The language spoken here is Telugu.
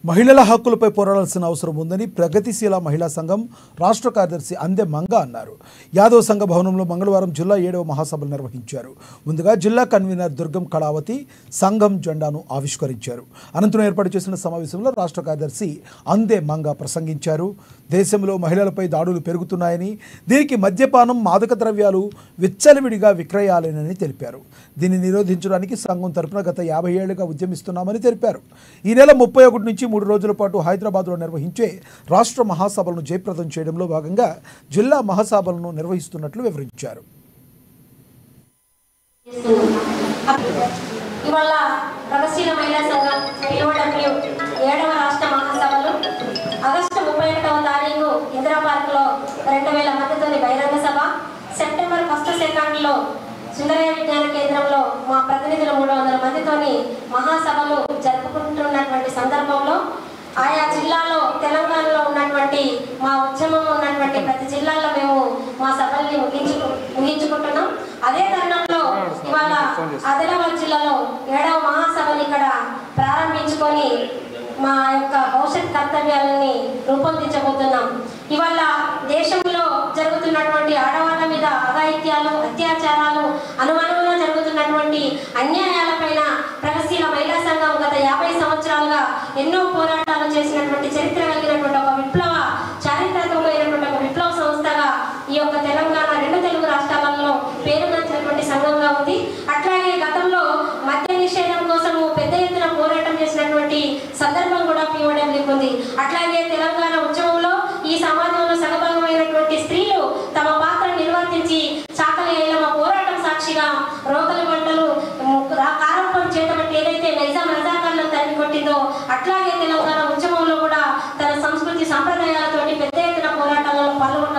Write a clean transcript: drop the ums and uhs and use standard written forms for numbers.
మహిళల హక్కులపై పోరాడాల్సిన అవసరం ఉందని ప్రగతిశీల మహిళా సంఘం రాష్ట్ర కార్యదర్శి అందె మంగ అన్నారు. యాదవ్ సంఘ భవనంలో మంగళవారం జిల్లా 7వ మహాసభలు నిర్వహించారు. ముందుగా జిల్లా కన్వీనర్ దుర్గం కళావతి సంఘం జెండాను ఆవిష్కరించారు. అనంతరం ఏర్పాటు చేసిన సమావేశంలో రాష్ట్ర కార్యదర్శి అందె మంగ ప్రసంగించారు. దేశంలో మహిళలపై దాడులు పెరుగుతున్నాయని, దీనికి మద్యపానం, మాదక ద్రవ్యాలు విచ్చలవిడిగా విక్రయాలేనని తెలిపారు. దీన్ని నిరోధించడానికి సంఘం తరపున గత 50 ఏళ్లుగా ఉద్యమిస్తున్నామని తెలిపారు. ఈ నెల 31 నుంచి 3 రోజుల పాటు హైదరాబాద్లో నిర్వహించే రాష్ట్ర మహాసభలను జయప్రదం చేయడంలో భాగంగా జిల్లా మహాసభలను నిర్వహిస్తున్నట్లు వివరించారు. ఇవాళ ప్రగతిశీల మహిళా సంఘం పిలువడబ్ల్యూ 7వ రాష్ట్ర మహాసభలు ఆగస్టు 31వ తారీఖు ఇందిరా పార్క్లో 2000 మందితోని బహిరంగ సభ, సెప్టెంబర్ 1, 2లో సుందరయ్య విజ్ఞాన కేంద్రంలో మా ప్రతినిధులు 300 మందితోని మహాసభలు జరుపుకుంటున్నటువంటి సందర్భంలో ఆయా జిల్లాలో తెలంగాణలో ఉన్నటువంటి మా ఉద్యమం ఉన్నటువంటి ప్రతి జిల్లాలో మేము మా సభల్ని ముగించుకుంటున్నాం. అదే తరుణంలో ఇవాళ ఆదిలాబాద్ జిల్లాలో 7వ మహాసభని ఇక్కడ ప్రారంభించుకొని మా యొక్క భవిష్యత్ కర్తవ్యాలని రూపొందించబోతున్నాం. ఇవాళ దేశంలో జరుగుతున్నటువంటి ఆడవాళ్ళ మీద అఘాయిత్యాలు, అత్యాచారాలు, అనుమానంలో జరుగుతున్నటువంటి అన్యాయాలపైన ప్రగతిశీల మహిళా సంఘం గత 50 సంవత్సరాలుగా ఎన్నో పోరాటాలు చేసినటువంటి చరిత్ర కలిగినటువంటి ఒక చారిత్రాత్మకమైనటువంటి ఒక విప్లవ సంస్థగా ఈ యొక్క తెలంగాణ 2 తెలుగు రాష్ట్రాలలో పేరుగాంచినటువంటి సంఘంగా ఉంది. అట్లాగే గతంలో మద్య నిషేధం కోసము పెద్ద ఎత్తున పోరాటం చేసినటువంటి సందర్భం కూడా పిఓడబ్ల్యూకి ఉంది. అట్లాగే తెలంగాణ ఉద్యమంలో ఈ సమాజంలో సగభాగమైనటువంటి స్త్రీలు తమ పాత్ర నిర్వర్తించి చాకలి ఐలమ్మ పోరాటం సాక్షిగా రోకలి పంటలు కారంపం చేతబట్టి ఏదైతే నైజాం రజాకారులను తరిమి కొట్టిందో అట్లాగే తెలంగాణ ఉద్యమంలో కూడా తన సంస్కృతి సంప్రదాయాలతోటి పెద్ద ఎత్తున పోరాటాలలో పాల్గొన్న